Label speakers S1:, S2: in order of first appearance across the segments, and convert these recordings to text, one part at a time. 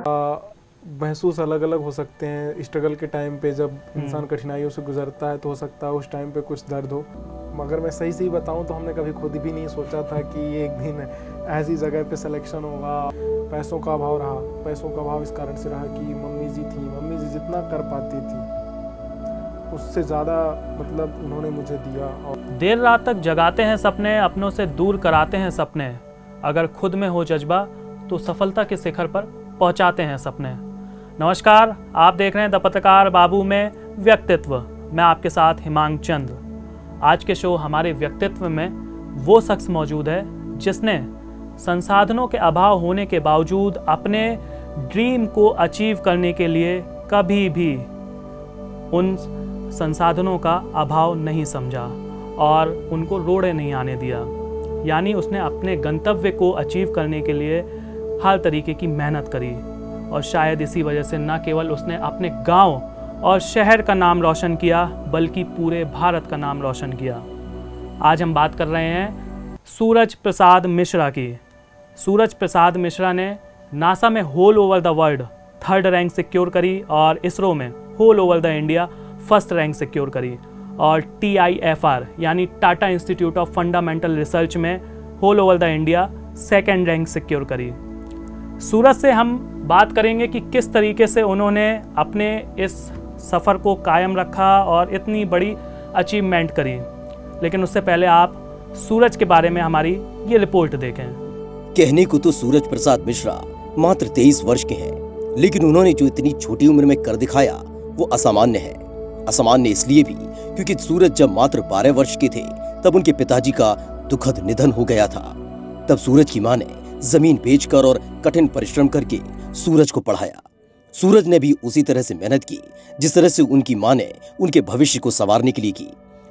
S1: महसूस अलग अलग हो सकते हैं। स्ट्रगल के टाइम पे जब इंसान कठिनाइयों से गुजरता है तो हो सकता है उस टाइम पे कुछ दर्द हो, मगर मैं सही बताऊं तो हमने कभी खुद भी नहीं सोचा था कि एक दिन ऐसी जगह पे सिलेक्शन होगा। पैसों का अभाव रहा, पैसों का अभाव इस कारण से रहा कि मम्मी जी जितना कर पाती थी उससे ज़्यादा मतलब उन्होंने मुझे दिया। और
S2: देर रात तक जगाते हैं सपने, अपनों से दूर कराते हैं सपने, अगर खुद में हो जज्बा तो सफलता के शिखर पर पहुंचाते हैं सपने। नमस्कार, आप देख रहे हैं द पत्रकार बाबू में व्यक्तित्व। मैं आपके साथ हिमांग चंद्र। आज के शो हमारे व्यक्तित्व में वो शख्स मौजूद है जिसने संसाधनों के अभाव होने के बावजूद अपने ड्रीम को अचीव करने के लिए कभी भी उन संसाधनों का अभाव नहीं समझा और उनको रोड़े नहीं आने दिया। यानी उसने अपने गंतव्य को अचीव करने के लिए हर तरीके की मेहनत करी और शायद इसी वजह से न केवल उसने अपने गांव और शहर का नाम रोशन किया बल्कि पूरे भारत का नाम रोशन किया। आज हम बात कर रहे हैं सूरज प्रसाद मिश्रा की। सूरज प्रसाद मिश्रा ने नासा में whole over the world 3rd rank secure करी और इसरो में whole over the India 1st rank secure करी और TIFR यानी Tata Institute of Fundamental Research में होल ओवर द इंडिया 2nd रैंक सिक्योर करी। सूरज से हम बात करेंगे कि किस तरीके से उन्होंने अपने इस सफ़र को कायम रखा और इतनी बड़ी अचीवमेंट करी। लेकिन उससे पहले आप सूरज के बारे में हमारी ये रिपोर्ट देखें।
S3: कहने को तो सूरज प्रसाद मिश्रा मात्र 23 वर्ष के हैं, लेकिन उन्होंने जो इतनी छोटी उम्र में कर दिखाया वो असामान्य है। असामान्य इसलिए भी क्योंकि सूरज जब मात्र 12 वर्ष के थे तब उनके पिताजी का दुखद निधन हो गया था। तब सूरज की मां ने जमीन बेचकर और कठिन परिश्रम करके सूरज को पढ़ाया। सूरज ने भी उसी तरह से मेहनत की जिस तरह से उनकी मां ने उनके भविष्य को संवारने के लिए की।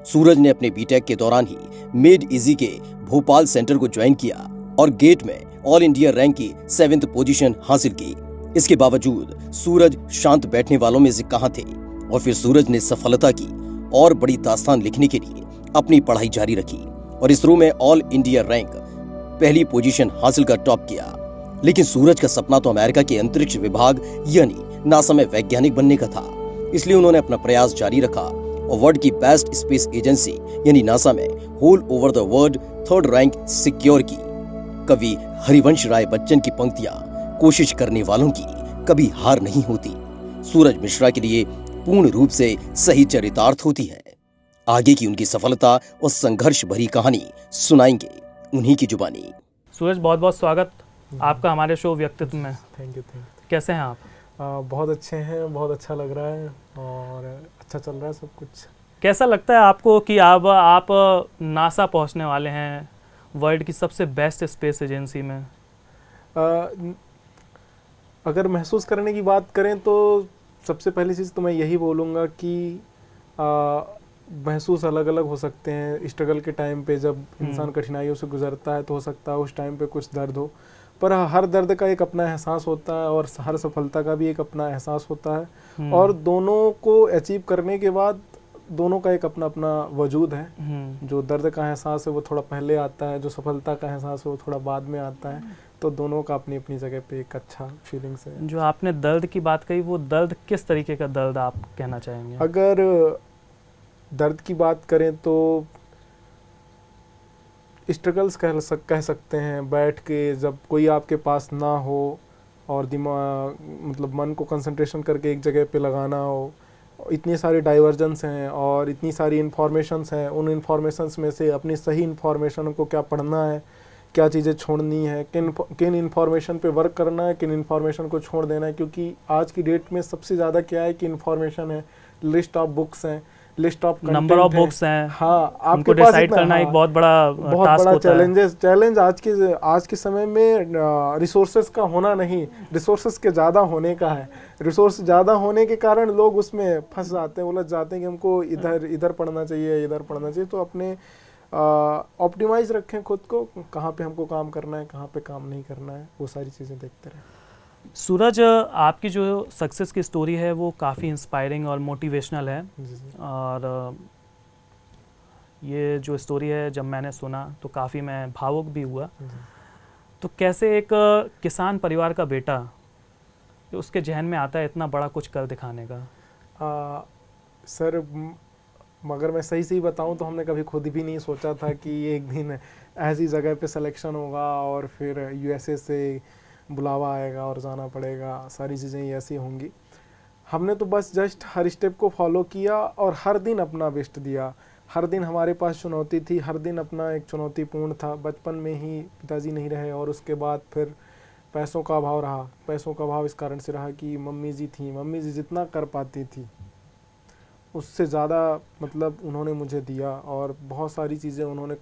S3: सूरज ने अपने बीटेक के दौरान ही मेड इजी के भोपाल सेंटर को ज्वाइन किया और गेट में ऑल इंडिया रैंक की 7th पोजीशन हासिल की। इसके बावजूद सूरज शांत बैठने वालों में से कहां थे और फिर सूरज ने सफलता की और बड़ी दास्तान लिखने के लिए अपनी पढ़ाई जारी रखी और इसरो में ऑल इंडिया रैंक पहली पोजीशन हासिल कर टॉप किया। लेकिन सूरज का सपना तो अमेरिका के अंतरिक्ष विभाग यानी नासा में वैज्ञानिक बनने का था। इसलिए उन्होंने अपना प्रयास जारी रखा और वर्ल्ड की बेस्ट स्पेस एजेंसी यानी नासा में whole over the world 3rd rank secure की। कवि हरिवंश राय बच्चन की पंक्तियां, कोशिश करने वालों की कभी हार नहीं होती, सूरज मिश्रा के लिए पूर्ण रूप से सही चरितार्थ होती है। आगे की उनकी सफलता और संघर्ष भरी कहानी सुनाएंगे उन्हीं की जुबानी।
S2: सूरज, बहुत बहुत स्वागत आपका हमारे शो व्यक्तित्व में।
S1: Thank you.
S2: कैसे हैं आप?
S1: बहुत अच्छे हैं, बहुत अच्छा लग रहा है और अच्छा चल रहा है सब कुछ।
S2: कैसा लगता है आपको कि अब आप नासा पहुंचने वाले हैं, वर्ल्ड की सबसे बेस्ट स्पेस एजेंसी में?
S1: अगर महसूस करने की बात करें तो सबसे पहली चीज़ तो मैं यही बोलूँगा कि महसूस अलग अलग हो सकते हैं। स्ट्रगल के टाइम पे जब इंसान कठिनाइयों से गुजरता है तो हो सकता है उस टाइम पे कुछ दर्द हो, पर हर दर्द का एक अपना एहसास होता है और हर सफलता का भी एक अपना एहसास होता है और दोनों को अचीव करने के बाद दोनों का एक अपना अपना वजूद है। जो दर्द का एहसास है वो थोड़ा पहले आता है, जो सफलता का एहसास है वो थोड़ा बाद में आता है, तो दोनों का अपनी अपनी जगह पे एक अच्छा फीलिंग्स है।
S2: जो आपने दर्द की बात कही, वो दर्द किस तरीके का दर्द आप कहना चाहेंगे?
S1: अगर दर्द की बात करें तो स्ट्रगल्स कह सकते हैं। बैठ के जब कोई आपके पास ना हो और दिमाग मतलब मन को कंसंट्रेशन करके एक जगह पे लगाना हो, इतनी सारी डाइवर्जेंस हैं और इतनी सारी इन्फॉर्मेशंस हैं, उन इन्फॉर्मेशंस में से अपनी सही इन्फॉर्मेशन को क्या पढ़ना है, क्या चीज़ें छोड़नी है, किन इन्फॉर्मेशन पे वर्क करना है, किन इन्फॉर्मेशन को छोड़ देना है। क्योंकि आज की डेट में सबसे ज़्यादा क्या है कि इन्फॉर्मेशन है, लिस्ट ऑफ बुक्स हैं, list of
S2: number of books हैं।
S1: हाँ,
S2: आपको डिसाइड करना एक बहुत बड़ा
S1: चैलेंज आज के समय में रिसोर्सेज का होना नहीं, रिसोर्सेज के ज़्यादा होने का है। रिसोर्स ज़्यादा होने के कारण लोग उसमें फंस जाते हैं, उलझ जाते हैं कि हमको इधर पढ़ना चाहिए, इधर पढ़ना चाहिए। तो अपने ऑप्टिमाइज रखें खुद को, कहाँ पे हमको काम करना है, कहाँ पे काम नहीं करना है, वो सारी चीज़ें देखते रहें।
S2: सूरज, आपकी जो सक्सेस की स्टोरी है वो काफ़ी इंस्पायरिंग और मोटिवेशनल है। और ये जो स्टोरी है जब मैंने सुना तो काफ़ी मैं भावुक भी हुआ। तो कैसे एक किसान परिवार का बेटा उसके जहन में आता है इतना बड़ा कुछ कर दिखाने का?
S1: सर मगर मैं सही बताऊं तो हमने कभी खुद भी नहीं सोचा था कि एक दिन ऐसी जगह पे सिलेक्शन होगा और फिर यूएसए से बुलावा आएगा और जाना पड़ेगा, सारी चीज़ें ऐसी होंगी। हमने तो बस जस्ट हर स्टेप को फॉलो किया और हर दिन अपना बेस्ट दिया। हर दिन हमारे पास चुनौती थी, हर दिन अपना एक चुनौतीपूर्ण था। बचपन में ही पिताजी नहीं रहे और उसके बाद फिर पैसों का अभाव रहा। पैसों का अभाव इस कारण से रहा कि मम्मी जी थी, मम्मी जी जितना कर पाती थी उससे ज़्यादा मतलब उन्होंने मुझे दिया और बहुत सारी चीज़ें उन्होंने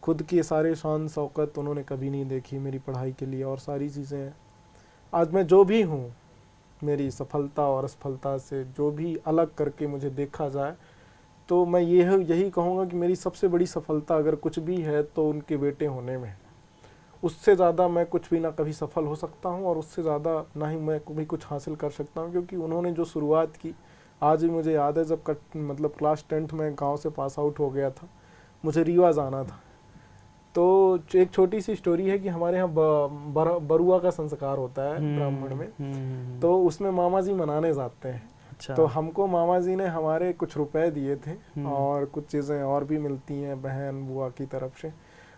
S1: खुद की सारे शान शौकत उन्होंने कभी नहीं देखी मेरी पढ़ाई के लिए। और सारी चीज़ें आज मैं जो भी हूँ, मेरी सफलता और असफलता से जो भी अलग करके मुझे देखा जाए तो मैं यही कहूँगा कि मेरी सबसे बड़ी सफलता अगर कुछ भी है तो उनके बेटे होने में। उससे ज़्यादा मैं कुछ भी ना कभी सफल हो सकता हूँ और उससे ज़्यादा ना ही मैं कभी कुछ हासिल कर सकता हूँ, क्योंकि उन्होंने जो शुरुआत की आज भी मुझे याद है। जब मतलब क्लास 10th में गांव से पास आउट हो गया था, मुझे रीवा जाना था, तो एक छोटी सी स्टोरी है कि हमारे यहाँ बरुआ का संस्कार होता है ब्राह्मण में, तो उसमें मामा जी मनाने जाते हैं।
S2: अच्छा।
S1: तो हमको मामा जी ने हमारे कुछ रुपए दिए थे और कुछ चीज़ें और भी मिलती हैं बहन बुआ की तरफ से,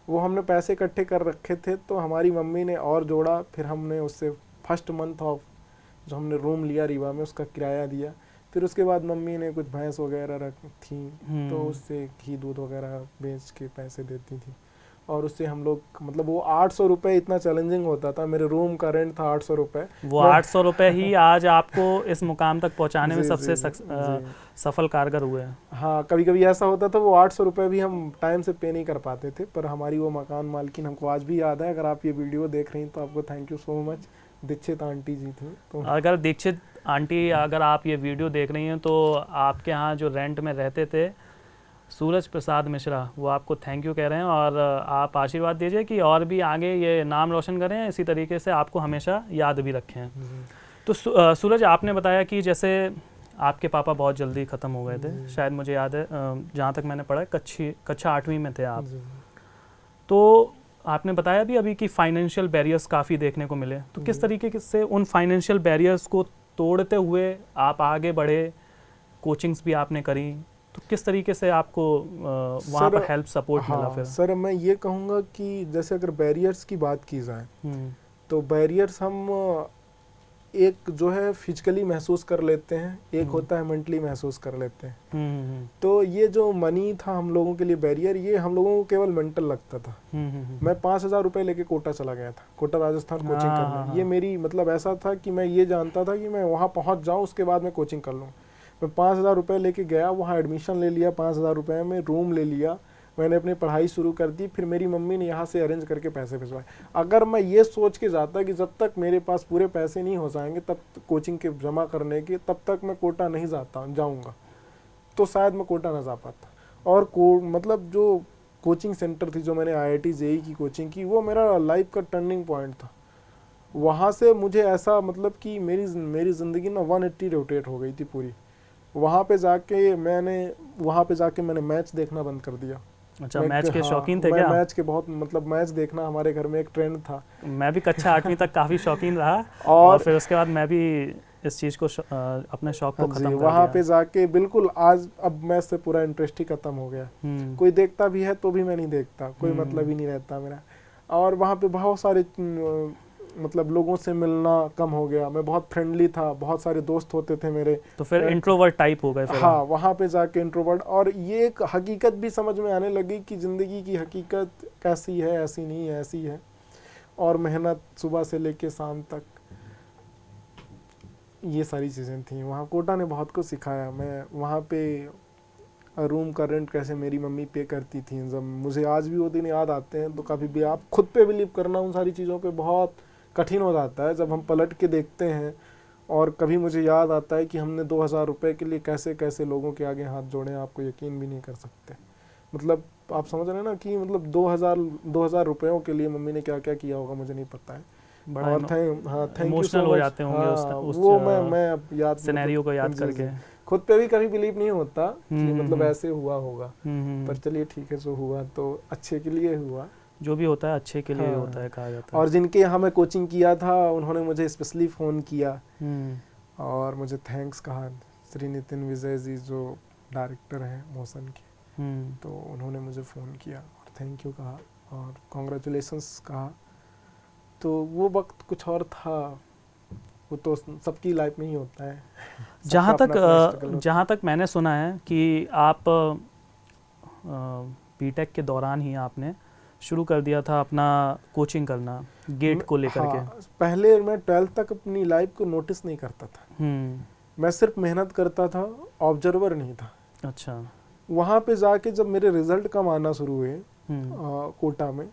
S1: वो हमने पैसे इकट्ठे कर रखे थे। तो हमारी मम्मी ने और जोड़ा, फिर हमने उससे फर्स्ट मंथ ऑफ जो हमने रूम लिया रीवा में उसका किराया दिया। फिर उसके बाद मम्मी ने कुछ भैंस वगैरह रखी थी तो उससे घी दूध वगैरह बेच के पैसे देती थी और उससे हम लोग मतलब वो 800 रुपये इतना चैलेंजिंग होता था। मेरे रूम का रेंट था 800 रुपये।
S2: वो 800 रुपये ही आज आपको इस मुकाम तक पहुंचाने में सबसे सफल कारगर हुए हैं।
S1: हाँ, कभी कभी ऐसा होता था वो 800 रुपये भी हम टाइम से पे नहीं कर पाते थे, पर हमारी वो मकान मालकिन हमको आज भी याद है। अगर आप ये वीडियो देख रही हैं तो आपको thank you so much. Dikshit aunty ji थी। तो
S2: अगर दीक्षित आंटी अगर आप ये वीडियो देख रही हैं तो आपके यहाँ जो रेंट में रहते थे सूरज प्रसाद मिश्रा, वो आपको थैंक यू कह रहे हैं और आप आशीर्वाद दीजिए कि और भी आगे ये नाम रोशन करें, इसी तरीके से आपको हमेशा याद भी रखें। तो सूरज, आपने बताया कि जैसे आपके पापा बहुत जल्दी ख़त्म हो गए थे, शायद मुझे याद है जहाँ तक मैंने पढ़ा कक्षा 8वीं में थे आप। तो आपने बताया भी अभी कि फाइनेंशियल बैरियर्स काफ़ी देखने को मिले, तो किस तरीके से उन फाइनेंशियल बैरियर्स को तोड़ते हुए आप आगे बढ़े, कोचिंग्स भी आपने करी, तो किस तरीके से आपको वहाँ पर हेल्प सपोर्ट मिला? फिर
S1: सर मैं ये कहूँगा कि जैसे अगर बैरियर्स की बात की जाए तो बैरियर्स हम एक जो है फिजिकली महसूस कर लेते हैं, एक होता है मेंटली महसूस कर लेते हैं। तो ये जो मनी था हम लोगों के लिए बैरियर, ये हम लोगों को केवल मेंटल लगता था। मैं 5000 रुपये लेके कोटा चला गया था, कोटा राजस्थान कोचिंग करने। ये मेरी मतलब ऐसा था कि मैं ये जानता था कि मैं वहाँ पहुँच जाऊँ उसके बाद मैं कोचिंग कर लूँ। मैं 5000 रुपये लेके गया, वहाँ एडमिशन ले लिया, 5000 रुपये में रूम ले लिया, मैंने अपनी पढ़ाई शुरू कर दी। फिर मेरी मम्मी ने यहाँ से अरेंज करके पैसे भिजवाए। अगर मैं ये सोच के जाता कि जब तक मेरे पास पूरे पैसे नहीं हो जाएंगे तब कोचिंग के जमा करने के, तब तक मैं कोटा नहीं जाऊँगा, तो शायद मैं कोटा ना जा पाता। और मतलब जो कोचिंग सेंटर थी, जो मैंने IIT JEE की कोचिंग की, वो मेरा लाइफ का टर्निंग पॉइंट था। वहाँ से मुझे ऐसा मतलब कि मेरी ज़िंदगी ना 180 रोटेट हो गई थी पूरी। वहाँ पे जाके मैंने मैच देखना बंद कर दिया।
S2: अच्छा, मैच के शौकीन थे क्या?
S1: मैच के बहुत मतलब मैच देखना हमारे घर में एक ट्रेंड था।
S2: मैं भी कक्षा 8वीं तक काफ़ी शौकीन रहा और फिर उसके बाद मैं भी इस चीज़ को अपने शौक को खत्म कर दिया।
S1: वहाँ पे जाके बिल्कुल अब मैच से पूरा इंटरेस्ट ही खत्म हो गया। कोई देखता भी है तो भी मैं नहीं देखता, कोई मतलब ही नहीं रहता मेरा। और वहाँ पे बहुत सारे मतलब लोगों से मिलना कम हो गया। मैं बहुत फ्रेंडली था, बहुत सारे दोस्त होते थे मेरे।
S2: तो फिर इंट्रोवर्ट टाइप हो गए फिर?
S1: हाँ, वहाँ पे जाके इंट्रोवर्ट। और ये एक हकीकत भी समझ में आने लगी कि ज़िंदगी की हकीकत कैसी है, ऐसी नहीं है, ऐसी है। और मेहनत सुबह से लेके शाम तक, ये सारी चीज़ें थी। वहाँ कोटा ने बहुत कुछ सिखाया। मैं वहाँ पे रूम का रेंट कैसे मेरी मम्मी पे करती थी, जब मुझे आज भी वो दिन याद आते हैं तो कभी भी आप खुद पे बिलीव करना उन सारी चीज़ों पे बहुत कठिन हो जाता है जब हम पलट के देखते हैं। और कभी मुझे याद आता है कि हमने 2000 रुपये के लिए कैसे कैसे लोगों के आगे हाथ जोड़े, आपको यकीन भी नहीं कर सकते। मतलब आप समझ रहे हैं ना कि मतलब 2000 रुपयों के लिए मम्मी ने क्या क्या किया होगा, मुझे नहीं पता है। और थैंक यू सो
S2: हो जाते होंगे उस
S1: वो मैं याद
S2: सिनेरियो को याद करके।
S1: खुद पे भी कभी बिलीव नहीं होता कि मतलब ऐसे हुआ होगा, पर चलिए ठीक है, जो हुआ तो अच्छे के लिए हुआ।
S2: जो भी होता है अच्छे के लिए
S1: हाँ।
S2: होता है कहा जाता है।
S1: और जिनके यहाँ मैं कोचिंग किया था उन्होंने मुझे स्पेशली फ़ोन किया और मुझे थैंक्स कहा। श्री नितिन विजय जी जो डायरेक्टर हैं मोशन के, तो उन्होंने मुझे फ़ोन किया और थैंक यू कहा और कॉन्ग्रेचुलेशंस कहा। तो वो वक्त कुछ और था, वो तो सबकी लाइफ में ही होता है।
S2: जहाँ तक मैंने सुना है कि आप बीटेक के दौरान ही आपने शुरू कर दिया था अपना कोचिंग करना गेट को लेकर के।
S1: पहले मैं 12th तक अपनी लाइफ को नोटिस नहीं करता था। मैं सिर्फ मेहनत करता था, ऑब्जर्वर नहीं था।
S2: अच्छा।
S1: वहाँ पे जाके जब मेरे रिजल्ट कम आना शुरू हुए कोटा में,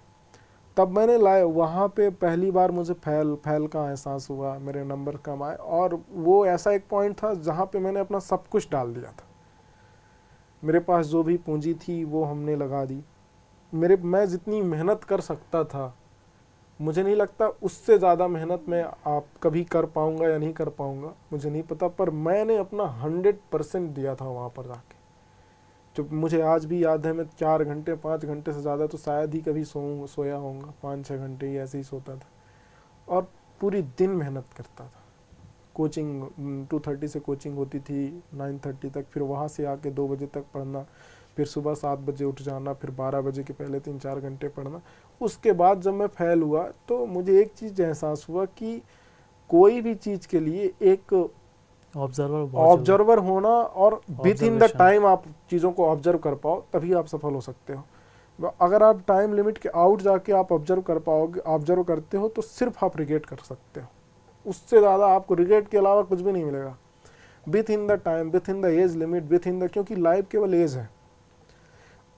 S1: तब मैंने वहाँ पे पहली बार मुझे फैल का एहसास हुआ, मेरे नंबर कम आए। और वो ऐसा एक पॉइंट था जहाँ पे मैंने अपना सब कुछ डाल दिया था। मेरे पास जो भी पूंजी थी वो हमने लगा दी। मैं जितनी मेहनत कर सकता था, मुझे नहीं लगता उससे ज़्यादा मेहनत मैं आप कभी कर पाऊँगा या नहीं कर पाऊँगा, मुझे नहीं पता। पर मैंने अपना 100% दिया था वहाँ पर जाके। जो मुझे आज भी याद है, मैं 4 घंटे 5 घंटे से ज़्यादा तो शायद ही कभी सोया होऊंगा, 5-6 घंटे ही ऐसे ही सोता था और पूरी दिन मेहनत करता था। कोचिंग 2:30 से कोचिंग होती थी 9:30 तक, फिर वहाँ से आके 2 बजे तक पढ़ना, फिर सुबह 7 बजे उठ जाना, फिर 12 बजे के पहले 3-4 घंटे पढ़ना। उसके बाद जब मैं फेल हुआ तो मुझे एक चीज़ एहसास हुआ कि कोई भी चीज़ के लिए एक ऑब्जर्वर होना और विद इन द टाइम आप चीज़ों को ऑब्जर्व कर पाओ, तभी आप सफल हो सकते हो। अगर आप टाइम लिमिट के आउट जाके आप ऑब्जर्व कर पाओगे, ऑब्जर्व करते हो, तो सिर्फ आप रिग्रेट कर सकते हो। उससे ज़्यादा आपको रिग्रेट के अलावा कुछ भी नहीं मिलेगा। With in the time, with in the age limit, with in the, क्योंकि लाइफ केवल एज है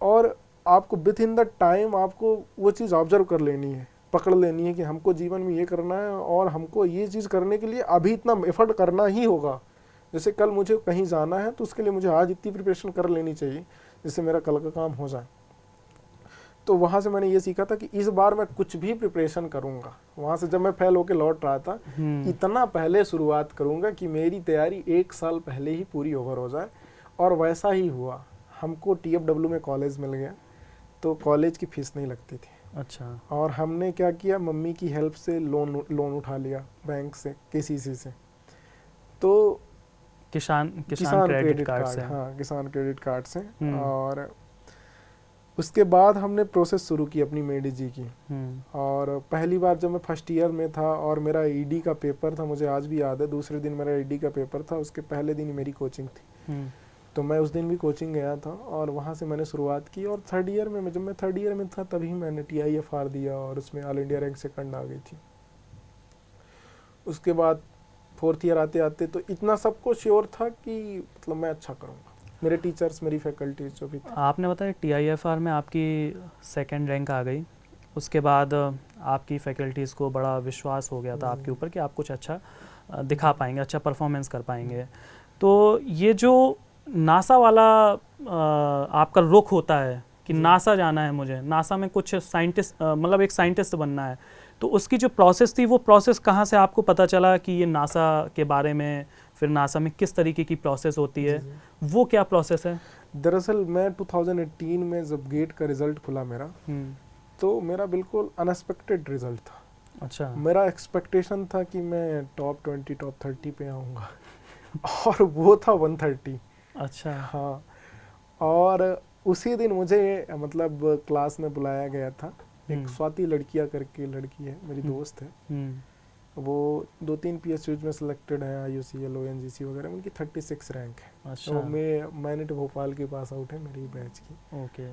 S1: और आपको विद इन द टाइम आपको वो चीज़ ऑब्जर्व कर लेनी है, पकड़ लेनी है कि हमको जीवन में ये करना है और हमको ये चीज़ करने के लिए अभी इतना एफर्ट करना ही होगा। जैसे कल मुझे कहीं जाना है तो उसके लिए मुझे आज इतनी प्रिपरेशन कर लेनी चाहिए जिससे मेरा कल का काम हो जाए। तो वहाँ से मैंने ये सीखा था कि इस बार मैं कुछ भी प्रिपरेशन करूँगा। वहाँ से जब मैं फेल होके लौट रहा था, इतना पहले शुरुआत करूँगा कि मेरी तैयारी 1 साल पहले ही पूरी ओवर हो जाए। और वैसा ही हुआ। हमको TFW में कॉलेज मिल गया, तो कॉलेज की फ़ीस नहीं लगती थी।
S2: अच्छा।
S1: और हमने क्या किया, मम्मी की हेल्प से लोन उठा लिया बैंक से, KCC से। तो
S2: किसान क्रेडिट कार्ड से।
S1: हाँ, किसान क्रेडिट कार्ड से। और उसके बाद हमने प्रोसेस शुरू की अपनी मेडी जी की। और पहली बार जब मैं फर्स्ट ईयर में था और मेरा ED का पेपर था, मुझे आज भी याद है, दूसरे दिन मेरा ED का पेपर था, उसके पहले दिन ही मेरी कोचिंग थी। तो मैं उस दिन भी कोचिंग गया था और वहाँ से मैंने शुरुआत की। और थर्ड ईयर में, जब मैं थर्ड ईयर में था, तभी मैंने TIFR दिया और उसमें ऑल इंडिया रैंक 2nd आ गई थी। उसके बाद 4th ईयर आते आते तो इतना सबको श्योर था कि मतलब मैं अच्छा करूँगा। मेरे टीचर्स, मेरी फैकल्टीज जो भी थी।
S2: आपने बताया TIFR में आपकी 2nd रैंक आ गई, उसके बाद आपकी फैकल्टीज़ को बड़ा विश्वास हो गया था आपके ऊपर कि आप कुछ अच्छा दिखा पाएंगे, अच्छा परफॉर्मेंस कर पाएंगे। तो ये जो नासा वाला आपका रुख होता है कि नासा जाना है, मुझे नासा में कुछ साइंटिस्ट, मतलब एक साइंटिस्ट बनना है, तो उसकी जो प्रोसेस थी, वो प्रोसेस कहाँ से आपको पता चला कि ये नासा के बारे में, फिर नासा में किस तरीके की प्रोसेस होती है, वो क्या प्रोसेस है?
S1: दरअसल मैं 2018 में जब गेट का रिज़ल्ट खुला मेरा, तो मेरा बिल्कुल अनएक्सपेक्टेड रिज़ल्ट था।
S2: अच्छा।
S1: मेरा एक्सपेक्टेशन था कि मैं टॉप 20, टॉप 30 पे आऊँगा और वो था 130।
S2: अच्छा।
S1: हाँ। और उसी दिन मुझे मतलब क्लास में बुलाया गया था। एक स्वाति लड़किया करके लड़की है, मेरी दोस्त है, वो 2-3 PSUs में सिलेक्टेड है, IUCL, ONGC वगैरह, उनकी 36 रैंक है।
S2: अच्छा।
S1: तो मैंने तो भोपाल के पास आउट है मेरी बैच की।
S2: ओके।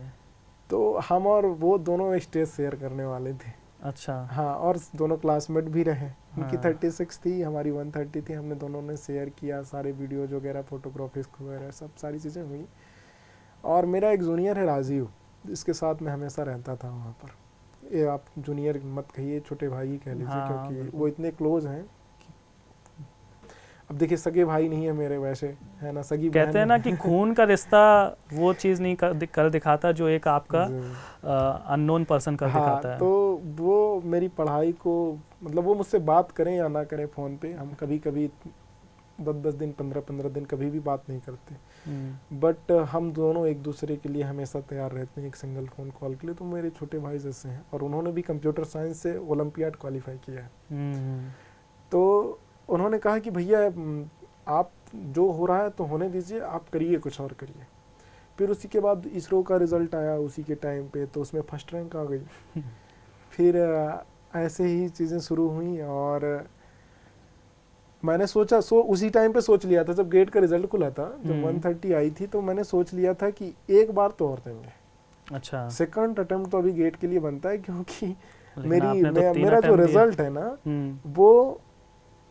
S1: तो हम और वो दोनों स्टेज शेयर करने वाले थे।
S2: अच्छा।
S1: हाँ, और दोनों क्लासमेट भी रहे। उनकी 36 थी, हमारी 130 थी। हमने दोनों ने शेयर किया, सारे वीडियोज वगैरह, फोटोग्राफीज वगैरह, सब सारी चीज़ें हुई। और मेरा एक जूनियर है राजीव, जिसके साथ मैं हमेशा रहता था वहाँ पर। ये आप जूनियर मत कहिए, छोटे भाई ही कह लीजिए। हाँ, क्योंकि वो इतने क्लोज हैं कि अब देखिए, सगे भाई नहीं है मेरे, वैसे है ना, सगी
S2: कहते हैं ना कि खून का रिश्ता वो चीज़ नहीं कर दिखाता जो एक आपका अननोन पर्सन कर दिखाता है।
S1: तो वो मेरी पढ़ाई को, मतलब वो मुझसे बात करें या ना करें फ़ोन पे, हम कभी कभी 10-10 दिन 15-15 दिन कभी भी बात नहीं करते, बट हम दोनों एक दूसरे के लिए हमेशा तैयार रहते हैं एक सिंगल फ़ोन कॉल के लिए। तो मेरे छोटे भाई जैसे हैं, और उन्होंने भी कंप्यूटर साइंस से ओलंपियाड क्वालिफाई किया है। तो उन्होंने कहा कि भैया आप जो हो रहा है तो होने दीजिए, आप करिए, कुछ और करिए। फिर उसी के बाद इसरो का रिज़ल्ट आया उसी के टाइम पे, तो उसमें फर्स्ट रैंक आ गई। फिर ऐसे ही चीज़ें शुरू हुई, और मैंने उसी टाइम पे सोच लिया था जब गेट का रिजल्ट खुला था, जब 130 आई थी, तो मैंने सोच लिया था कि एक बार तो और देंगे।
S2: अच्छा,
S1: सेकंड अटेम्प्ट तो अभी गेट के लिए बनता है, क्योंकि
S2: तो
S1: मेरा जो रिजल्ट है ना वो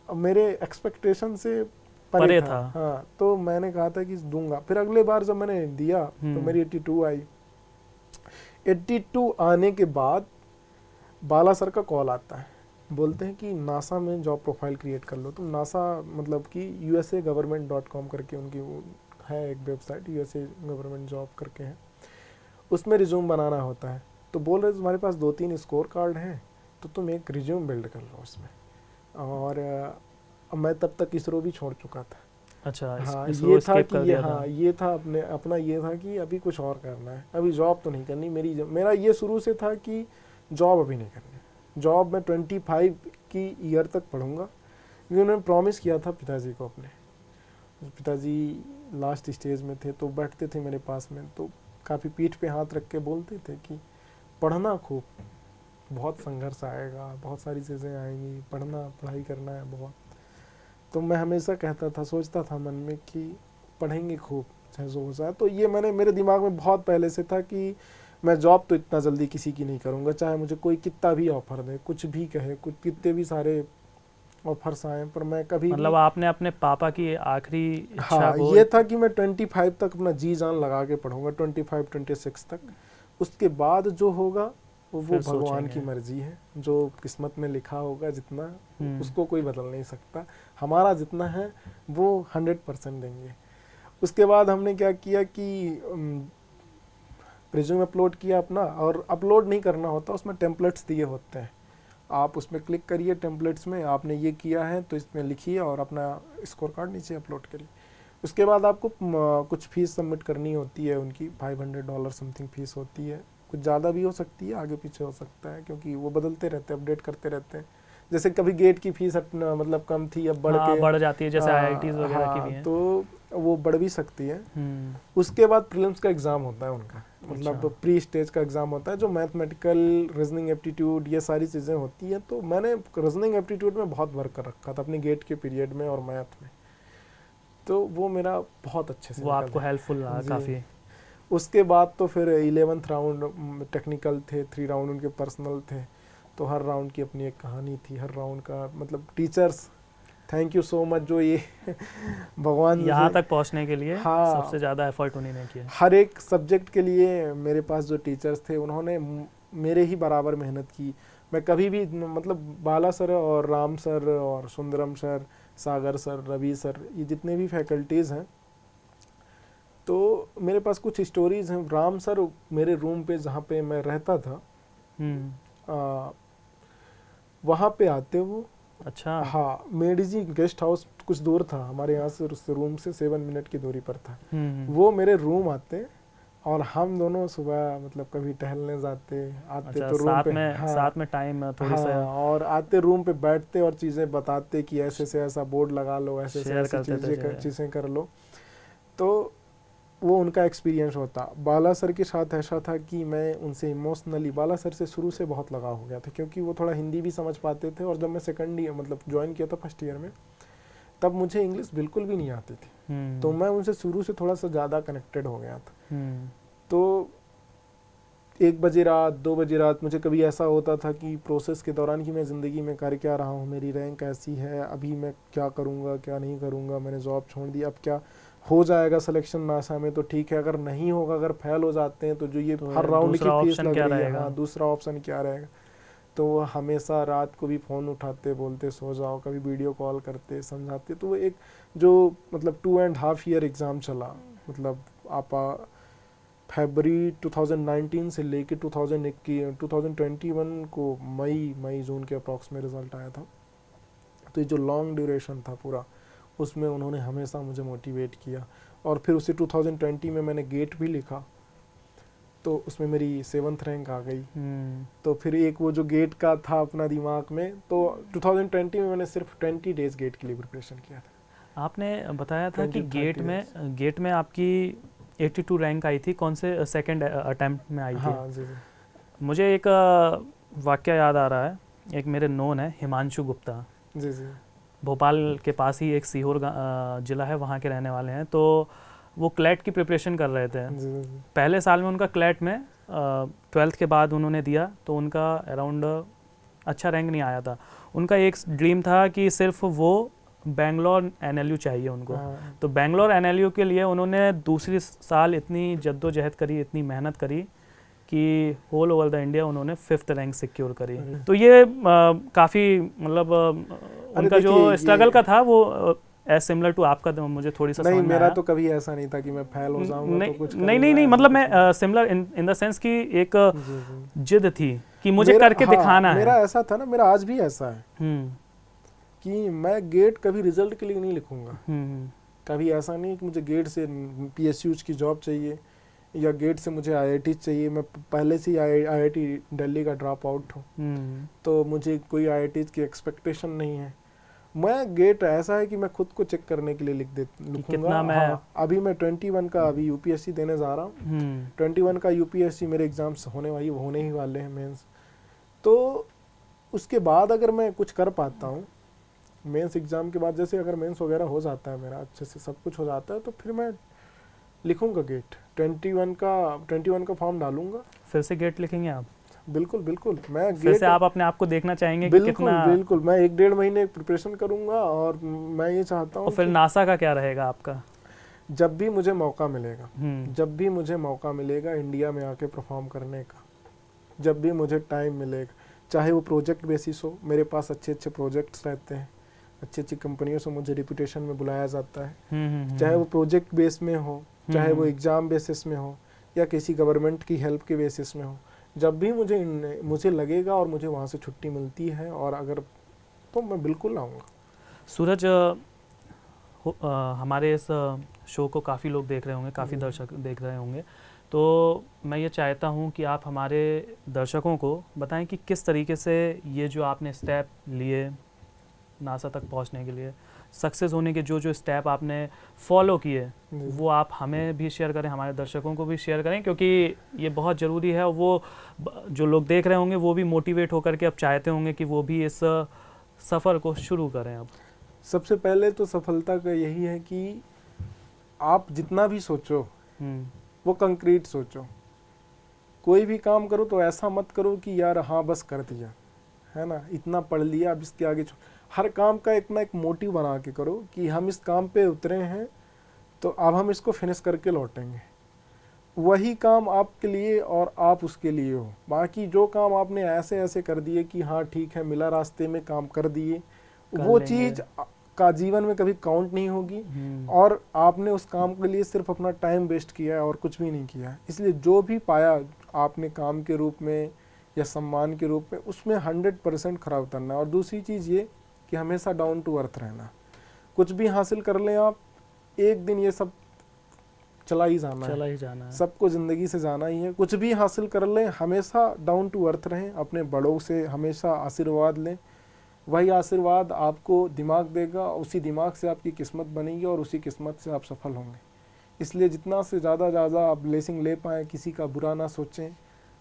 S1: मेरे एक्सपेक्टेशन से परे था। हाँ, तो मैंने कहा था कि दूंगा। फिर अगले बार जब मैंने दिया तो मेरी 82 आई। 82 आने के बाद बाला सर का कॉल आता है, बोलते हैं कि नासा में जॉब प्रोफाइल क्रिएट कर लो। तो नासा मतलब कि usagovernment.com करके उनकी है एक वेबसाइट, USA गवर्नमेंट जॉब करके है, उसमें रिज्यूम बनाना होता है। तो बोल रहे तुम्हारे पास 2-3 स्कोर कार्ड हैं, तो तुम एक रिज्यूम बिल्ड कर लो उसमें। और मैं तब तक इसरो भी छोड़ चुका था।
S2: अच्छा,
S1: हाँ, ये था कि ये था अपना ये था कि अभी कुछ और करना है, अभी जॉब तो नहीं करनी। मेरा ये शुरू से था कि जॉब अभी नहीं करनी। जॉब मैं 25 की ईयर तक पढ़ूंगा, क्योंकि उन्होंने प्रॉमिस किया था पिताजी को अपने। पिताजी लास्ट स्टेज में थे, तो बैठते थे मेरे पास में, तो काफ़ी पीठ पे हाथ रख के बोलते थे कि पढ़ना खूब, बहुत संघर्ष आएगा, बहुत सारी चीज़ें आएंगी, पढ़ाई करना है बहुत। तो मैं हमेशा कहता था, सोचता था मन में कि पढ़ेंगे खूब, चाहे जो हो जाए। तो ये मेरे दिमाग में बहुत पहले से था कि मैं जॉब तो इतना जल्दी किसी की नहीं करूँगा, चाहे मुझे कोई कितना भी ऑफर दे, कुछ भी कहे, कुछ कितने भी सारे ऑफर्स आए, पर मैं कभी
S2: मतलब आपने अपने पापा की आखिरी इच्छा
S1: हाँ,
S2: को
S1: ये था कि मैं 25 तक अपना जी जान लगा के पढ़ूंगा, 25-26 तक। उसके बाद जो होगा वो भगवान की मर्जी है, जो किस्मत में लिखा होगा जितना, उसको कोई बदल नहीं सकता। हमारा जितना है वो 100% देंगे। उसके बाद हमने क्या किया कि रिज्यूम अपलोड किया अपना, और अपलोड नहीं करना होता, उसमें टेम्पलेट्स दिए होते हैं, आप उसमें क्लिक करिए, टेम्पलेट्स में आपने ये किया है तो इसमें लिखिए और अपना स्कोर कार्ड नीचे अपलोड करिए। उसके बाद आपको कुछ फीस सबमिट करनी होती है, उनकी $500 समथिंग फीस होती है, कुछ ज़्यादा भी हो सकती है, आगे पीछे हो सकता है, क्योंकि वो बदलते रहते हैं, अपडेट करते रहते हैं। जैसे कभी गेट की फीस मतलब कम थी, अब
S2: बढ़ जाती है, जैसे IITs वगैरह की भी हैं,
S1: तो वो बढ़ भी सकती है। उसके बाद प्रीलिम्स का एग्ज़ाम होता है उनका, मतलब प्री स्टेज का एग्ज़ाम होता है, जो मैथमेटिकल, रीजनिंग एप्टीट्यूड, ये सारी चीज़ें होती हैं। तो मैंने रीजनिंग एप्टीट्यूड में बहुत वर्क कर रखा था अपने गेट के पीरियड में और मैथ में, तो वो मेरा बहुत अच्छे से,
S2: वो आपको हेल्पफुल रहा काफ़ी।
S1: उसके बाद तो फिर 11th राउंड टेक्निकल थे, 3 राउंड उनके पर्सनल थे, तो हर राउंड की अपनी एक कहानी थी। हर राउंड का मतलब teachers, thank you so much, जो ये भगवान
S2: यहाँ तक पहुँचने के लिए
S1: हाँ,
S2: सबसे ज़्यादा एफर्ट उन्हीं ने किया।
S1: हर एक सब्जेक्ट के लिए मेरे पास जो टीचर्स थे उन्होंने मेरे ही बराबर मेहनत की। मैं कभी भी मतलब बाला सर और राम सर और सुंदरम सर, सागर सर, रवि सर, ये जितने भी फैकल्टीज़ हैं, तो मेरे पास कुछ स्टोरीज़ हैं। राम सर मेरे रूम पे जहाँ पे मैं रहता था वहाँ पे आते वो।
S2: अच्छा,
S1: हाँ, मेडिजी गेस्ट हाउस कुछ दूर था हमारे यहाँ से, उस रूम से 7 मिनट की दूरी पर था। वो मेरे रूम आते और हम दोनों सुबह मतलब कभी टहलने जाते, आते
S2: अच्छा,
S1: तो रूम पे
S2: साथ में टाइम थोड़ी सा
S1: और आते रूम पे बैठते और चीज़ें बताते कि ऐसे से ऐसा बोर्ड लगा लो, ऐसे से ऐसी चीज़ें कर लो। तो वो उनका एक्सपीरियंस होता। बाला सर के साथ ऐसा था कि मैं उनसे इमोशनली, बाला सर से शुरू से बहुत लगाव हो गया था, क्योंकि वो थोड़ा हिंदी भी समझ पाते थे, और जब मैं सेकंड ईयर मतलब ज्वाइन किया था फर्स्ट ईयर में, तब मुझे इंग्लिश बिल्कुल भी नहीं आती थी, तो मैं उनसे शुरू से थोड़ा सा ज़्यादा कनेक्टेड हो गया था। तो 1 बजे रात, 2 बजे रात मुझे कभी ऐसा होता था कि प्रोसेस के दौरान कि मैं ज़िंदगी में कर क्या रहा हूँ, मेरी रैंक ऐसी है, अभी मैं क्या करूँगा क्या नहीं करूँगा, मैंने जॉब छोड़ दी, अब क्या हो जाएगा सिलेक्शन नासा में तो ठीक है, अगर नहीं होगा, अगर फेल हो जाते हैं तो जो ये हर राउंड की फीस लग रही है, हाँ, दूसरा ऑप्शन क्या रहेगा। तो वो हमेशा रात को भी फ़ोन उठाते, बोलते सो जाओ, कभी वीडियो कॉल करते, समझाते। तो वो एक जो मतलब 2.5 ईयर एग्ज़ाम चला, मतलब आप फरवरी 2019 से लेके 2021 को मई जून के अप्रॉक्स में रिज़ल्ट आया था। तो ये जो लॉन्ग ड्यूरेशन था पूरा, उसमें उन्होंने हमेशा मुझे मोटिवेट किया। और फिर उसी 2020 में मैंने गेट भी लिखा, तो उसमें मेरी 7th रैंक आ गई। तो फिर एक वो जो गेट का था अपना दिमाग में, तो 2020 में मैंने सिर्फ 20 डेज गेट के लिए प्रिपरेशन किया था।
S2: आपने बताया था कि
S1: 20-30
S2: गेट में आपकी 82 रैंक आई थी, कौन से सेकंड अटेम्प्ट में आई थी?
S1: हाँ जी।
S2: मुझे एक वाकया याद आ रहा है। एक मेरे नोन है हिमांशु गुप्ता,
S1: जी।
S2: भोपाल के पास ही एक सीहोर ज़िला है, वहाँ के रहने वाले हैं। तो वो क्लैट की प्रिपरेशन कर रहे थे।
S1: जी।
S2: पहले साल में उनका क्लैट में 12th के बाद उन्होंने दिया, तो उनका अराउंड अच्छा रैंक नहीं आया था। उनका एक ड्रीम था कि सिर्फ वो बेंगलोर NLU चाहिए उनको।
S1: हाँ।
S2: तो बेंगलोर NLU के लिए उन्होंने दूसरी साल इतनी जद्दोजहद करी, इतनी मेहनत करी कि होल ओवर द इंडिया उन्होंने 5th रैंक सिक्योर करी। तो ये काफ़ी मतलब उनका जो स्ट्रगल का था वो एज सिमिलर टू आपका, तो मुझे थोड़ी सा
S1: नहीं,
S2: समझ में
S1: मेरा
S2: आया।
S1: तो कभी ऐसा नहीं था कि मैं फेल हो जाऊंगा तो कुछ
S2: नहीं, मतलब मैं सिमिलर इन द सेंस कि एक जिद थी कि मुझे करके दिखाना है।
S1: मेरा ऐसा था ना, मेरा आज भी ऐसा है कि मैं गेट कभी रिजल्ट के लिए नहीं लिखूंगा। कभी ऐसा नहीं कि मुझे गेट से PSUs की जॉब चाहिए या गेट से मुझे IIT चाहिए। मैं पहले से ही IIT दिल्ली का ड्रॉप आउट हूँ, तो मुझे कोई IIT की एक्सपेक्टेशन नहीं है। मैं गेट ऐसा है कि मैं खुद को चेक करने के लिए लिखूंगा। हाँ, अभी मैं 21 का अभी UPSC देने जा रहा हूँ। 21 का UPSC मेरे एग्जाम्स होने ही वाले हैं, मेंस। तो उसके बाद अगर मैं कुछ कर पाता हूँ मेंस एग्जाम के बाद, जैसे अगर मेंस वगैरह हो जाता है मेरा अच्छे से, सब कुछ हो जाता है, तो फिर मैं लिखूंगा गेट। 21 का फॉर्म डालूंगा।
S2: फिर से गेट लिखेंगे आप?
S1: बिल्कुल। मैं
S2: फिर से आप अपने आप को देखना चाहेंगे कि कितना?
S1: बिल्कुल। मैं 1-1.5 महीने प्रिपरेशन करूंगा और मैं ये चाहता हूँ।
S2: और फिर नासा का क्या रहेगा आपका?
S1: जब भी मुझे मौका मिलेगा इंडिया में आके परफॉर्म करने का, जब भी मुझे टाइम मिलेगा, चाहे वो प्रोजेक्ट बेसिस हो, मेरे पास अच्छे प्रोजेक्ट्स रहते हैं, अच्छी कंपनियों से मुझे रिप्यूटेशन में बुलाया जाता है। चाहे वो प्रोजेक्ट बेस में हो, चाहे वो एग्ज़ाम बेसिस में हो, या किसी गवर्नमेंट की हेल्प के बेसिस में हो, जब भी मुझे लगेगा और मुझे वहाँ से छुट्टी मिलती है और अगर, तो मैं बिल्कुल आऊँगा।
S2: सूरज, हमारे इस शो को काफ़ी लोग देख रहे होंगे, काफ़ी दर्शक देख रहे होंगे, तो मैं ये चाहता हूँ कि आप हमारे दर्शकों को बताएं कि किस तरीके से ये जो आपने स्टेप लिए नासा तक पहुँचने के लिए, सक्सेस होने के जो स्टेप आपने फॉलो किए, वो आप हमें भी शेयर करें, हमारे दर्शकों को भी शेयर करें, क्योंकि ये बहुत ज़रूरी है। वो जो लोग देख रहे होंगे वो भी मोटिवेट होकर के अब चाहते होंगे कि वो भी इस सफ़र को शुरू करें। अब
S1: सबसे पहले तो सफलता का यही है कि आप जितना भी सोचो वो कंक्रीट सोचो। कोई भी काम करो तो ऐसा मत करो कि यार हाँ बस कर दिया, है ना, इतना पढ़ लिया अब इसके आगे हर काम का एक मोटिव बना के करो कि हम इस काम पे उतरे हैं तो अब हम इसको फिनिश करके लौटेंगे। वही काम आपके लिए और आप उसके लिए हो। बाकी जो काम आपने ऐसे कर दिए कि हाँ ठीक है मिला रास्ते में काम कर दिए, वो चीज़ का जीवन में कभी काउंट नहीं होगी और आपने उस काम के लिए सिर्फ अपना टाइम वेस्ट किया है और कुछ भी नहीं किया है। इसलिए जो भी पाया आपने काम के रूप में या सम्मान के रूप में, उसमें 100% खरा उतरना है। और दूसरी चीज़ ये कि हमेशा डाउन टू अर्थ रहना। कुछ भी हासिल कर लें आप, एक दिन ये सब चला ही जाना है। सबको ज़िंदगी से जाना ही है। कुछ भी हासिल कर लें, हमेशा डाउन टू अर्थ रहें, अपने बड़ों से हमेशा आशीर्वाद लें। वही आशीर्वाद आपको दिमाग देगा, उसी दिमाग से आपकी किस्मत बनेगी और उसी किस्मत से आप सफल होंगे। इसलिए जितना से ज़्यादा आप ब्लेसिंग ले पाएँ, किसी का बुरा ना सोचें,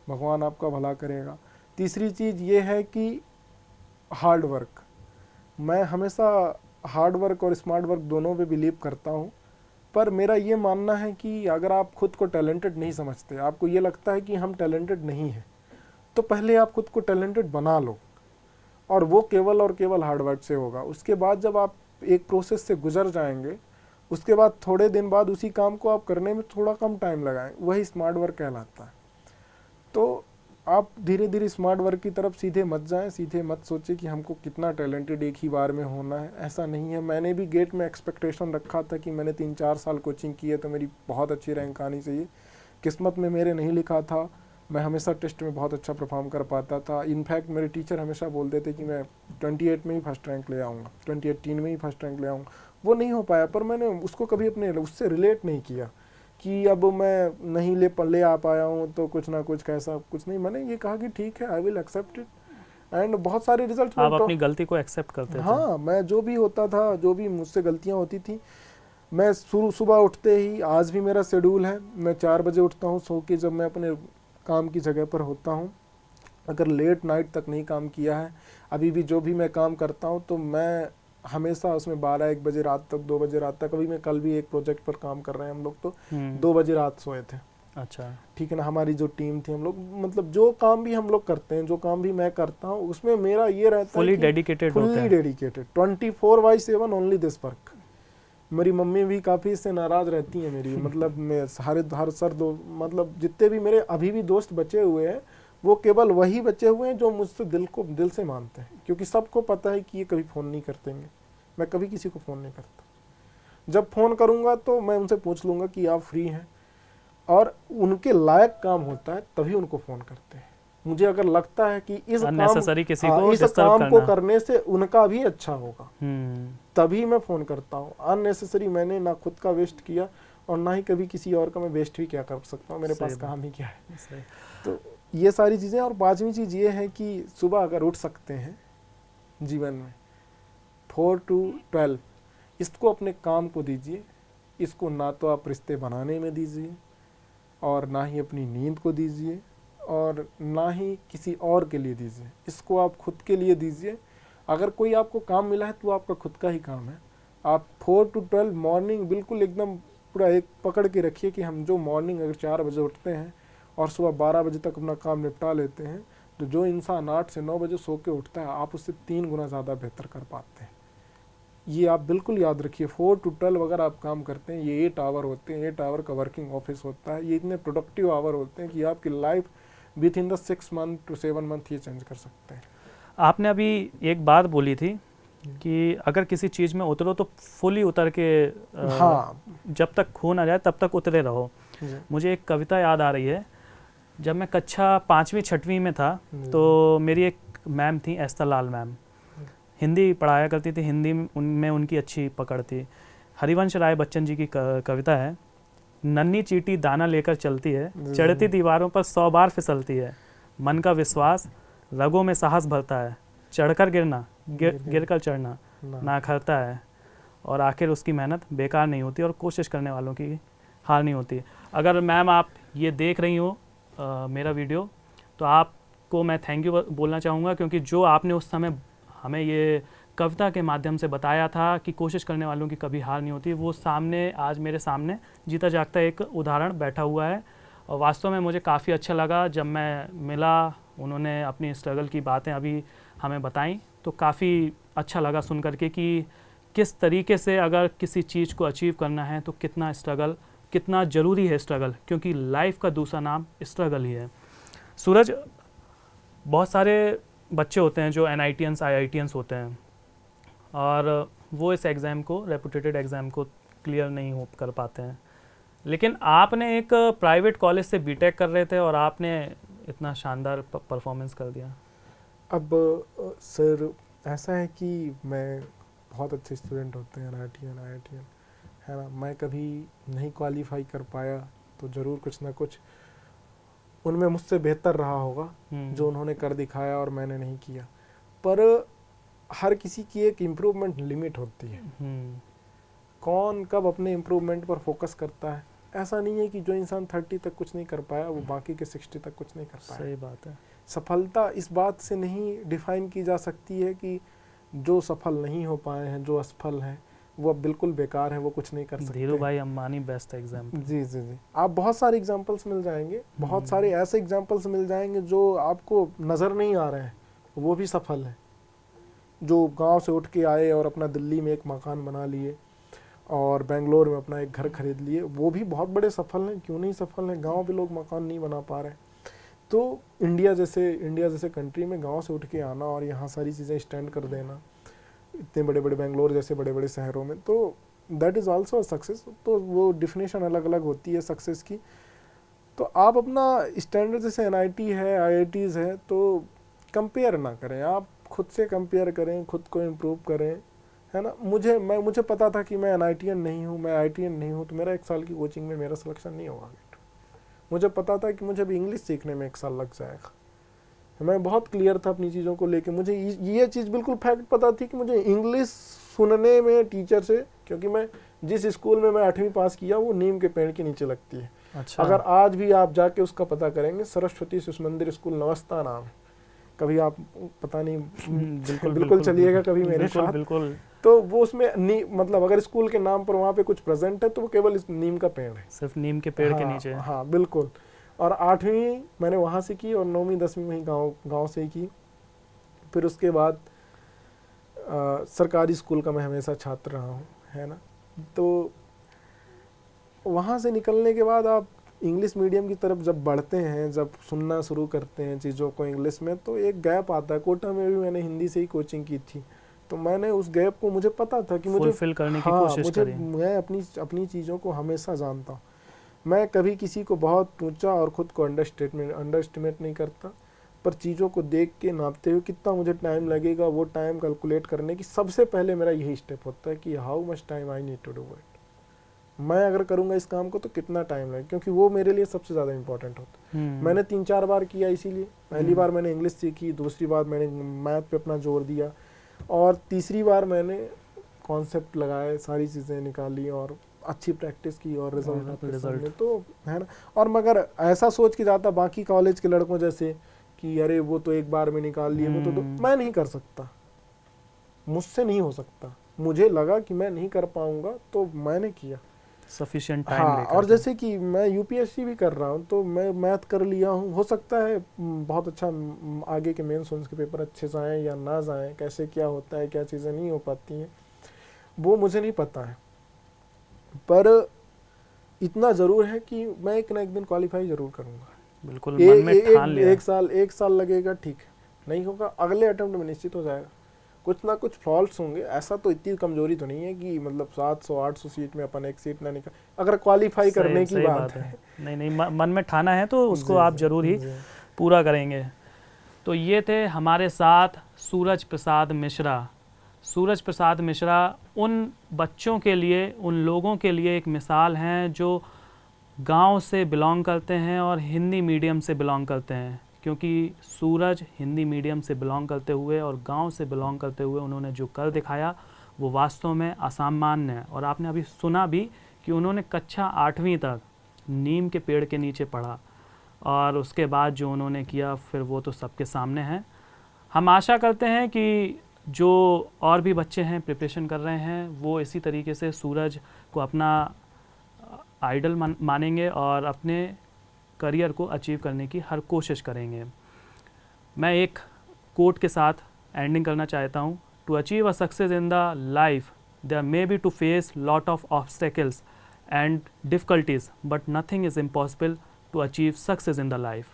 S1: भगवान आपका भला करेगा। तीसरी चीज़ ये है कि हार्ड वर्क। मैं हमेशा हार्ड वर्क और स्मार्ट वर्क दोनों पे बिलीव करता हूँ, पर मेरा ये मानना है कि अगर आप खुद को टैलेंटेड नहीं समझते, आपको ये लगता है कि हम टैलेंटेड नहीं हैं, तो पहले आप खुद को टैलेंटेड बना लो, और वो केवल और केवल हार्ड वर्क से होगा। उसके बाद जब आप एक प्रोसेस से गुजर जाएंगे, उसके बाद थोड़े दिन बाद उसी काम को आप करने में थोड़ा कम टाइम लगाएं, वही स्मार्ट वर्क कहलाता है। तो आप धीरे धीरे स्मार्ट वर्क की तरफ सीधे मत जाएं, सीधे मत सोचें कि हमको कितना टैलेंटेड एक ही बार में होना है, ऐसा नहीं है। मैंने भी गेट में एक्सपेक्टेशन रखा था कि मैंने 3-4 साल कोचिंग की है तो मेरी बहुत अच्छी रैंक आनी चाहिए। किस्मत में मेरे नहीं लिखा था, मैं हमेशा टेस्ट में बहुत अच्छा परफॉर्म कर पाता था। इनफैक्ट मेरे टीचर हमेशा बोलते थे कि मैं 28 में ही फर्स्ट रैंक ले आऊँगा, 2018 में ही फर्स्ट रैंक ले आऊँगा। वो नहीं हो पाया, पर मैंने उसको कभी अपने उससे रिलेट नहीं किया कि अब मैं नहीं ले आ पाया हूँ तो कुछ ना कुछ कैसा कुछ नहीं। मैंने ये कहा कि ठीक है, I will accept it. And बहुत सारे रिजल्ट
S2: आप अपनी गलती को एक्सेप्ट करते थे?
S1: हाँ, मैं जो भी होता था, जो भी मुझसे गलतियाँ होती थी, मैं सुबह उठते ही, आज भी मेरा शेड्यूल है, मैं 4 बजे उठता हूँ सो के, जब मैं अपने काम की जगह पर होता हूँ। अगर लेट नाइट तक नहीं काम किया है, अभी भी जो भी मैं काम करता हूँ तो मैं हमेशा उसमें 12-1 बजे रात तक, 2 बजे रात तक, अभी मैं कल भी एक प्रोजेक्ट पर काम कर रहे हैं हम लोग, तो 2 बजे रात सोए थे।
S2: अच्छा, ठीक
S1: है ना। हमारी जो टीम थी, हम लोग मतलब जो काम भी हम लोग करते हैं, जो काम भी मैं करता हूँ, उसमें मेरा ये रहता है
S2: fully dedicated,
S1: 24/7 only this work. मेरी मम्मी भी काफ़ी इससे नाराज़ रहती हैं मेरी, मतलब मैं हर सर दो, मतलब जितने भी मेरे अभी भी दोस्त बचे हुए हैं, वो केवल वही बचे हुए हैं जो मुझसे दिल से मानते हैं, क्योंकि सबको पता है कि ये कभी फ़ोन नहीं करते हैं। मैं कभी किसी को फ़ोन नहीं करता। जब फ़ोन करूँगा तो मैं उनसे पूछ लूँगा कि आप फ्री हैं, और उनके लायक काम होता है तभी उनको फ़ोन करते हैं। मुझे अगर लगता है कि इस काम को करने से उनका भी अच्छा होगा, तभी मैं फ़ोन करता हूँ। अननेसेसरी मैंने ना खुद का वेस्ट किया और ना ही कभी किसी और का मैं वेस्ट भी क्या कर सकता हूँ, मेरे पास काम ही क्या है। तो ये सारी चीज़ें। और 5वीं चीज़ ये है कि सुबह अगर उठ सकते हैं जीवन में 4 to 12, इसको अपने काम को दीजिए। इसको ना तो आप रिश्ते बनाने में दीजिए, और ना ही अपनी नींद को दीजिए, और ना ही किसी और के लिए दीजिए। इसको आप खुद के लिए दीजिए। अगर कोई आपको काम मिला है तो आपका खुद का ही काम है। आप 4 to 12 मॉर्निंग बिल्कुल एकदम पूरा एक पकड़ के रखिए कि हम जो मॉर्निंग अगर 4 बजे उठते हैं और सुबह 12 बजे तक अपना काम निपटा लेते हैं, तो जो इंसान 8 से 9 बजे सो के उठता है, आप उससे 3 गुना ज़्यादा बेहतर कर पाते हैं। ये आप बिल्कुल याद रखिए। 4 to 12 अगर आप काम करते हैं, ये 8 आवर होते हैं, 8 आवर का वर्किंग ऑफिस होता है। ये इतने प्रोडक्टिव आवर होते हैं कि आपकी life with in the 6 month to 7 month ये चेंज कर सकते हैं।
S2: आपने अभी एक बात बोली थी कि अगर किसी चीज़ में उतरो तो फुली उतर के,
S1: हाँ,
S2: जब तक खो ना जाए तब तक उतरे रहो। मुझे एक कविता याद आ रही है। जब मैं कक्षा 5वीं-6वीं में था तो मेरी एक मैम थी, एस्ता लाल मैम, हिंदी पढ़ाया करती थी। हिंदी में उनकी अच्छी पकड़ थी। हरिवंश राय बच्चन जी की कविता है, नन्ही चींटी दाना लेकर चलती है, चढ़ती दीवारों पर 100 बार फिसलती है, मन का विश्वास रगों में साहस भरता है, चढ़कर गिरना गिरकर चढ़ना ना खरता है, और आखिर उसकी मेहनत बेकार नहीं होती और कोशिश करने वालों की हार नहीं होती। अगर मैम आप ये देख रही हो मेरा वीडियो, तो आपको मैं थैंक यू बोलना चाहूँगा, क्योंकि जो आपने उस समय हमें ये कविता के माध्यम से बताया था कि कोशिश करने वालों की कभी हार नहीं होती, वो सामने आज मेरे सामने जीता जागता एक उदाहरण बैठा हुआ है। और वास्तव में मुझे काफ़ी अच्छा लगा जब मैं मिला, उन्होंने अपनी स्ट्रगल की बातें अभी हमें बताई, तो काफ़ी अच्छा लगा सुन करके कि किस तरीके से अगर किसी चीज़ को अचीव करना है तो कितना स्ट्रगल, कितना ज़रूरी है स्ट्रगल, क्योंकि लाइफ का दूसरा नाम स्ट्रगल ही है। सूरज, बहुत सारे बच्चे होते हैं जो NITians IITians होते हैं, और वो इस एग्ज़ाम को, रेपुटेटेड एग्ज़ाम को क्लियर नहीं हो कर पाते हैं, लेकिन आपने एक प्राइवेट कॉलेज से बीटेक कर रहे थे और आपने इतना शानदार परफॉर्मेंस कर दिया।
S1: अब सर ऐसा है कि मैं बहुत अच्छे स्टूडेंट होते हैं NITian है ना, मैं कभी नहीं क्वालिफाई कर पाया तो ज़रूर कुछ ना कुछ उनमें मुझसे बेहतर रहा होगा जो उन्होंने कर दिखाया और मैंने नहीं किया। पर हर किसी की एक इम्प्रूवमेंट लिमिट होती है। कौन कब अपने इम्प्रूवमेंट पर फोकस करता है, ऐसा नहीं है कि जो इंसान 30 तक कुछ नहीं कर पाया वो बाकी के 60 तक कुछ नहीं कर पाया।
S2: सही बात है।
S1: सफलता इस बात से नहीं डिफाइन की जा सकती है कि जो सफल नहीं हो पाए हैं, जो असफल हैं, वो अब बिल्कुल बेकार है, वो कुछ नहीं कर सकते।
S2: धीरू भाई अंबानी बेस्ट एग्जाम्पल।
S1: जी जी जी, आप बहुत सारे एग्जाम्पल्स मिल जाएंगे, बहुत सारे ऐसे एग्जाम्पल्स मिल जाएंगे जो आपको नज़र नहीं आ रहे हैं, वो भी सफल हैं। जो गांव से उठ के आए और अपना दिल्ली में एक मकान बना लिए और बेंगलोर में अपना एक घर खरीद लिए, वो भी बहुत बड़े सफल हैं। क्यों नहीं सफल हैं? गांव में लोग मकान नहीं बना पा रहे। तो इंडिया जैसे कंट्री में गांव से उठ के आना और यहाँ सारी चीज़ें स्टैंड कर देना, इतने बड़े बड़े बेंगलोर जैसे बड़े बड़े शहरों में, तो दैट इज़ ऑल्सो सक्सेस। तो वो डिफिनेशन अलग अलग होती है सक्सेस की। तो आप अपना स्टैंडर्ड जैसे NIT है, IITs है, तो कंपेयर ना करें, आप खुद से कंपेयर करें, खुद को इम्प्रूव करें, है ना। मुझे पता था कि मैं NITian नहीं हूँ, मैं IITian नहीं हूँ, तो मेरा 1 साल की कोचिंग में मेरा सिलेक्शन नहीं होगा। मुझे पता था कि मुझे अभी इंग्लिश सीखने में 1 साल लग जाएगा। मैं बहुत क्लियर था अपनी चीज़ों को लेके। मुझे ये चीज़ बिल्कुल फैक्ट पता थी कि मुझे इंग्लिश सुनने में टीचर से, क्योंकि मैं जिस स्कूल में मैं 8वीं पास किया वो नीम के पेड़ के नीचे लगती है।
S2: अच्छा।
S1: अगर आज भी आप जाके उसका पता करेंगे, सरस्वती शिशु मंदिर स्कूल नवस्ता नाम है, कभी आप पता नहीं बिल्कुल चलिएगा कभी मेरे साथ।
S2: बिल्कुल।
S1: तो वो उसमें मतलब अगर स्कूल के नाम पर वहाँ पे कुछ प्रेजेंट है तो वो केवल इस नीम का पेड़ है,
S2: सिर्फ नीम के पेड़ के नीचे।
S1: हाँ बिल्कुल। और 8वीं मैंने वहाँ से की और 9वीं 10वीं वहीं गाँव से ही की। फिर उसके बाद सरकारी स्कूल का मैं हमेशा छात्र रहा हूँ, है ना। तो वहाँ से निकलने के बाद आप इंग्लिश मीडियम की तरफ जब बढ़ते हैं, जब सुनना शुरू करते हैं चीज़ों को इंग्लिश में, तो एक गैप आता है। कोटा में भी मैंने हिंदी से ही कोचिंग की थी, तो मैंने उस गैप को, मुझे पता था कि मुझे
S2: फुलफिल करने की कोशिश करी।
S1: मैं अपनी चीज़ों को हमेशा जानता हूँ। मैं कभी किसी को बहुत ऊंचा और ख़ुद को अंडरस्टिमेट नहीं करता, पर चीज़ों को देख के नापते हुए कितना मुझे टाइम लगेगा, वो टाइम कैलकुलेट करने की सबसे पहले मेरा यही स्टेप होता है कि how much time I need to do it. मैं अगर करूँगा इस काम को तो कितना टाइम लगेगा, क्योंकि वो मेरे लिए सबसे ज़्यादा इंपॉर्टेंट होता है। मैंने 3-4 बार किया, इसीलिए पहली बार मैंने इंग्लिश सीखी, दूसरी बार मैंने मैथ पे अपना जोर दिया, और तीसरी बार मैंने कॉन्सेप्ट लगाए, सारी चीज़ें निकाली और अच्छी प्रैक्टिस की और रिजल्ट तो है ना। और मगर ऐसा सोच के जाता बाकी कॉलेज के लड़कों जैसे कि अरे वो तो एक बार में निकाल लिए, वो तो मैं नहीं कर सकता, मुझसे नहीं हो सकता। मुझे लगा कि मैं नहीं कर पाऊंगा तो मैंने किया
S2: सफिशिएंट टाइम लेकर।
S1: और जैसे कि मैं UPSC भी कर रहा हूँ, तो मैं मैथ कर लिया हूँ। हो सकता है बहुत अच्छा आगे के मेंस के पेपर अच्छे से आएँ या ना जाएँ, कैसे क्या होता है, क्या चीज़ें नहीं हो पाती हैं, वो मुझे नहीं पता है। पर इतना ज़रूर है कि मैं एक ना एक दिन क्वालिफाई ज़रूर करूँगा।
S2: बिल्कुल मन में ठान लिया।
S1: एक साल लगेगा, ठीक है, नहीं होगा अगले अटेम्प्ट में निश्चित हो जाएगा। कुछ ना कुछ फॉल्ट्स होंगे, ऐसा तो इतनी कमजोरी तो नहीं है कि मतलब 700-800 सीट में अपन एक सीट ना निकाल, अगर क्वालिफाई करने की बात है।
S2: नहीं मन में ठाना है तो उसको आप जरूर ही पूरा करेंगे। तो ये थे हमारे साथ सूरज प्रसाद मिश्रा। सूरज प्रसाद मिश्रा उन बच्चों के लिए, उन लोगों के लिए एक मिसाल हैं जो गांव से बिलोंग करते हैं और हिंदी मीडियम से बिलोंग करते हैं, क्योंकि सूरज हिंदी मीडियम से बिलोंग करते हुए और गांव से बिलोंग करते हुए उन्होंने जो कर दिखाया वो वास्तव में असामान्य है। और आपने अभी सुना भी कि उन्होंने कक्षा 8वीं तक नीम के पेड़ के नीचे पढ़ा और उसके बाद जो उन्होंने किया फिर वो तो सबके सामने है। हम आशा करते हैं कि जो और भी बच्चे हैं प्रिपरेशन कर रहे हैं वो इसी तरीके से सूरज को अपना आइडल मानेंगे और अपने करियर को अचीव करने की हर कोशिश करेंगे। मैं एक कोट के साथ एंडिंग करना चाहता हूँ। To achieve a success in the life there may be to face lot of obstacles and difficulties, but nothing is impossible to achieve success in the life.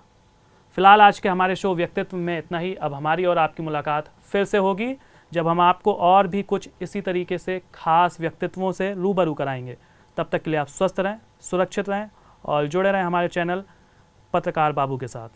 S2: फ़िलहाल आज के हमारे शो व्यक्तित्व में इतना ही। अब हमारी और आपकी मुलाकात फिर से होगी जब हम आपको और भी कुछ इसी तरीके से खास व्यक्तित्वों से रूबरू कराएंगे। तब तक के लिए आप स्वस्थ रहें, सुरक्षित रहें और जुड़े रहें हमारे चैनल पत्रकार बाबू के साथ।